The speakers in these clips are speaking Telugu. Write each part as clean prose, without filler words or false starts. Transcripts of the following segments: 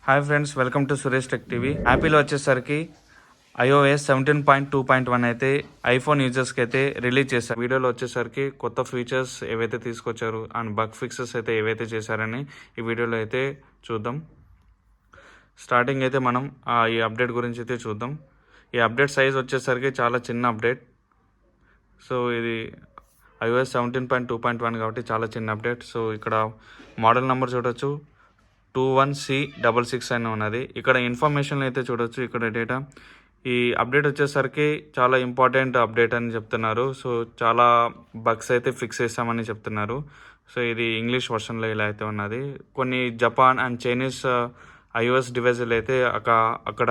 Hi friends, welcome to Suresh tech TV. Apple వచ్చేసరికి iOS 17.2.1 అయితే ఐఫోన్ యూజర్స్కి అయితే రిలీజ్ చేశారు. వీడియోలో వచ్చేసరికి కొత్త ఫీచర్స్ ఏవైతే తీసుకొచ్చారు అండ్ బగ్ ఫిక్సెస్ అయితే ఏవైతే చేశారని ఈ వీడియోలో అయితే చూద్దాం. స్టార్టింగ్ అయితే మనం ఈ అప్డేట్ గురించి అయితే చూద్దాం. ఈ అప్డేట్ సైజ్ వచ్చేసరికి చాలా చిన్న అప్డేట్. సో ఇది iOS 17.2.1 కాబట్టి చాలా చిన్న అప్డేట్. సో ఇక్కడ మోడల్ నెంబర్ చూడొచ్చు, 21C66 అని ఉన్నది. ఇక్కడ ఇన్ఫర్మేషన్ అయితే చూడొచ్చు. ఇక్కడ డేటా ఈ అప్డేట్ వచ్చేసరికి చాలా ఇంపార్టెంట్ అప్డేట్ అని చెప్తున్నారు. సో చాలా బగ్స్ అయితే ఫిక్స్ చేస్తామని చెప్తున్నారు. సో ఇది ఇంగ్లీష్ వర్షన్లో ఇలా అయితే ఉన్నది. కొన్ని జపాన్ అండ్ చైనీస్ iOS డివైజులు అయితే అక్కడ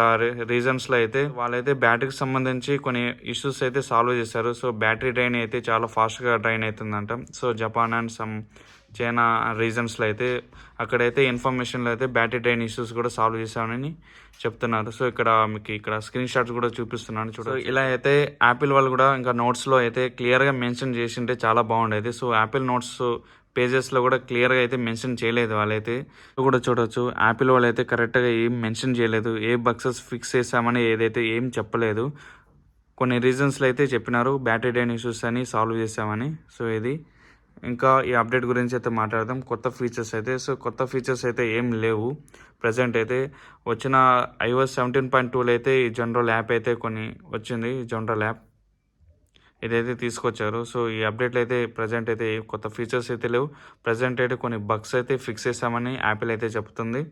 రీజన్స్లో అయితే వాళ్ళైతే బ్యాటరీకి సంబంధించి కొన్ని ఇష్యూస్ అయితే సాల్వ్ చేశారు. సో బ్యాటరీ డ్రైన్ అయితే చాలా ఫాస్ట్గా డ్రైన్ అవుతుందంట. సో జపాన్ అండ్ చైనా రీజన్స్లో అయితే అక్కడైతే ఇన్ఫర్మేషన్లో అయితే బ్యాటరీ డ్రైన్ ఇష్యూస్ కూడా సాల్వ్ చేశామని చెప్తున్నారు. సో ఇక్కడ స్క్రీన్ షాట్స్ కూడా చూపిస్తున్నాను చూడండి. ఇలా అయితే యాపిల్ వాళ్ళు కూడా ఇంకా నోట్స్లో అయితే క్లియర్గా మెన్షన్ చేసింటే చాలా బాగుండేది. సో యాపిల్ నోట్స్ పేజెస్లో కూడా క్లియర్గా అయితే మెన్షన్ చేయలేదు వాళ్ళైతే. కూడా చూడవచ్చు, యాపిల్ వాళ్ళు అయితే కరెక్ట్గా ఏం మెన్షన్ చేయలేదు. ఏ బగ్సెస్ ఫిక్స్ చేసామని ఏదైతే ఏం చెప్పలేదు. కొన్ని రీజన్స్లో అయితే చెప్పినారు బ్యాటరీ డ్రైన్ ఇష్యూస్ అని సాల్వ్ చేసామని. సో ఇది ఇంకా ఈ అప్డేట్ గురించి అయితే మాట్లాడదాం. కొత్త ఫీచర్స్ అయితే కొత్త ఫీచర్స్ అయితే ఏం లేవు ప్రజెంట్ అయితే. వచ్చిన iOS 17.2లో అయితే ఈ జనరల్ యాప్ అయితే కొన్ని వచ్చింది. ఈ జనరల్ యాప్ ఇదైతే తీసుకొచ్చారు. సో ఈ అప్డేట్లో అయితే ప్రజెంట్ అయితే కొత్త ఫీచర్స్ అయితే లేవు. ప్రజెంట్ అయితే కొన్ని బగ్స్ అయితే ఫిక్స్ చేసామని యాపిల్ అయితే చెప్తుంది.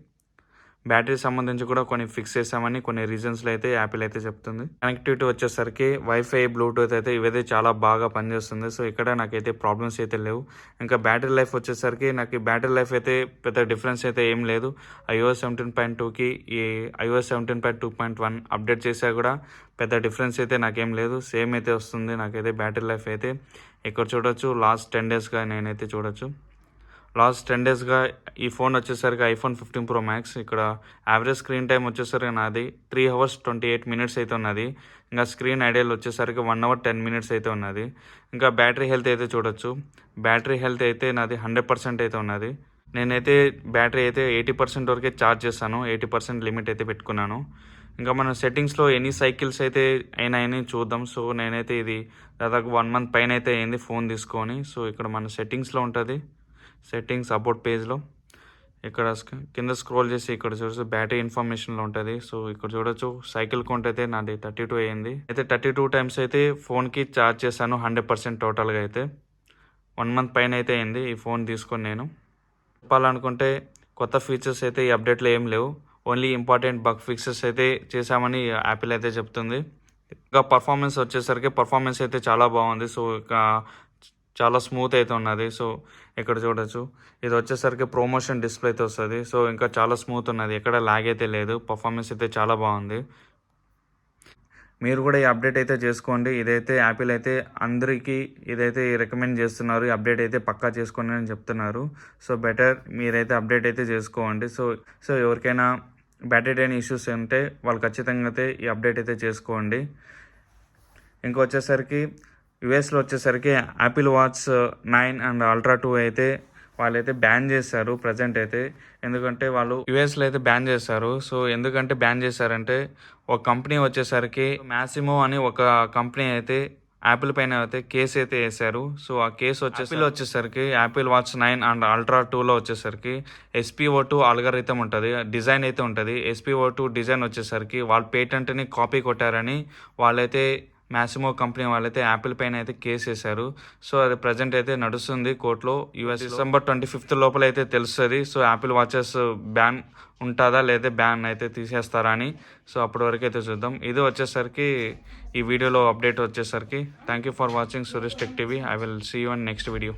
బ్యాటరీ సంబంధించి కూడా కొన్ని ఫిక్స్ చేసామని కొన్ని రీజన్స్లో అయితే యాపిల్ అయితే చెప్తుంది. కనెక్టివిటీ వచ్చేసరికి వైఫై, బ్లూటూత్ అయితే ఇవైతే చాలా బాగా పనిచేస్తుంది. సో ఇక్కడ నాకైతే ప్రాబ్లమ్స్ అయితే లేవు. ఇంకా బ్యాటరీ లైఫ్ వచ్చేసరికి నాకు బ్యాటరీ లైఫ్ అయితే పెద్ద డిఫరెన్స్ అయితే ఏం లేదు. iOS 17.2కి ఈ iOS 17.2.1 అప్డేట్ చేసా కూడా పెద్ద డిఫరెన్స్ అయితే నాకేం లేదు. సేమ్ అయితే వస్తుంది నాకైతే బ్యాటరీ లైఫ్ అయితే. ఇక్కడ చూడొచ్చు, లాస్ట్ 10 డేస్గా నేనైతే చూడొచ్చు. లాస్ట్ 10 డేస్గా ఈ ఫోన్ వచ్చేసరికి iPhone 15 Pro Max. ఇక్కడ యావరేజ్ స్క్రీన్ టైం వచ్చేసరికి నాది 3 hours 28 minutes అయితే ఉన్నది. ఇంకా స్క్రీన్ ఐడియల్ వచ్చేసరికి 1 hour 10 minutes అయితే ఉన్నది. ఇంకా బ్యాటరీ హెల్త్ అయితే చూడొచ్చు. బ్యాటరీ హెల్త్ అయితే నాది 100% అయితే ఉన్నది. నేనైతే బ్యాటరీ అయితే 80% వరకే ఛార్జ్ చేస్తాను. 80% లిమిట్ అయితే పెట్టుకున్నాను. ఇంకా మన సెట్టింగ్స్లో ఎన్ని సైకిల్స్ అయితే అయినాయని చూద్దాం. సో నేనైతే ఇది దాదాపు 1 month పైన అయితే అయింది ఫోన్ తీసుకొని. సో ఇక్కడ మన సెట్టింగ్స్లో ఉంటుంది, సెట్టింగ్స్ అబౌట్ పేజ్లో. ఇక్కడ కింద స్క్రోల్ చేసి ఇక్కడ చూడొచ్చు బ్యాటరీ ఇన్ఫర్మేషన్లో ఉంటుంది. సో ఇక్కడ చూడొచ్చు సైకిల్ కౌంట్ అయితే నాది 32 అయ్యింది. అయితే 32 times అయితే ఫోన్కి ఛార్జ్ చేశాను 100% టోటల్గా అయితే. 1 month పైన అయితే అయింది ఈ ఫోన్ తీసుకొని. నేను చెప్పాలనుకుంటే కొత్త ఫీచర్స్ అయితే ఈ అప్డేట్లో ఏం లేవు. ఓన్లీ ఇంపార్టెంట్ బగ్ ఫిక్సెస్ అయితే చేశామని యాపిల్ అయితే చెప్తుంది. ఇంకా పర్ఫార్మెన్స్ వచ్చేసరికి పర్ఫార్మెన్స్ అయితే చాలా బాగుంది. సో ఇక చాలా స్మూత్ అయితే ఉన్నది. సో ఇక్కడ చూడొచ్చు, ఇది వచ్చేసరికి ప్రమోషన్ డిస్ప్లే అయితే వస్తుంది. సో ఇంకా చాలా స్మూత్ ఉన్నది, ఎక్కడ లాగ్ అయితే లేదు. పర్ఫార్మెన్స్ అయితే చాలా బాగుంది. మీరు కూడా ఈ అప్డేట్ అయితే చేసుకోండి. ఇదైతే యాపిల్ అయితే అందరికీ ఇదైతే రికమెండ్ చేస్తున్నారు. ఈ అప్డేట్ అయితే పక్కా చేసుకోండి అని చెప్తున్నారు. సో బెటర్ మీరైతే అప్డేట్ అయితే చేసుకోండి. సో ఎవరికైనా బ్యాటరీ డ్రైన్ ఇష్యూస్ ఉంటే వాళ్ళు ఖచ్చితంగా అయితే ఈ అప్డేట్ అయితే చేసుకోండి. ఇంకా వచ్చేసరికి యుఎస్లో వచ్చేసరికి యాపిల్ వాచ్ 9 and Ultra 2 అయితే వాళ్ళైతే బ్యాన్ చేశారు ప్రజెంట్ అయితే. ఎందుకంటే వాళ్ళు యుఎస్లో అయితే బ్యాన్ చేశారు. సో ఎందుకంటే బ్యాన్ చేశారంటే ఒక కంపెనీ వచ్చేసరికి మ్యాసిమో అని ఒక కంపెనీ అయితే యాపిల్ పైన అయితే కేసు అయితే వేశారు. సో ఆ కేసు వచ్చేసరికి యాపిల్ వాచ్ 9 and Ultra 2లో వచ్చేసరికి SPO2 ఆల్గరిథం ఉంటుంది, డిజైన్ అయితే ఉంటుంది. SPO2 డిజైన్ వచ్చేసరికి వాళ్ళ పేటెంట్ని కాపీ కొట్టారని వాళ్ళైతే మ్యాసిమో కంపెనీ వాళ్ళైతే యాపిల్ పైన అయితే కేసు వేశారు. సో అది ప్రజెంట్ అయితే నడుస్తుంది కోర్టులో. December 25th లోపల అయితే తెలుస్తుంది. సో యాపిల్ వాచెస్ బ్యాన్ ఉంటుందా లేదా బ్యాన్ అయితే తీసేస్తారా అని. సో అప్పటి వరకు అయితే చూద్దాం. ఇది వచ్చేసరికి ఈ వీడియోలో అప్డేట్ వచ్చేసరికి. Thank you for watching Suresh tech TV. I will see you in next video.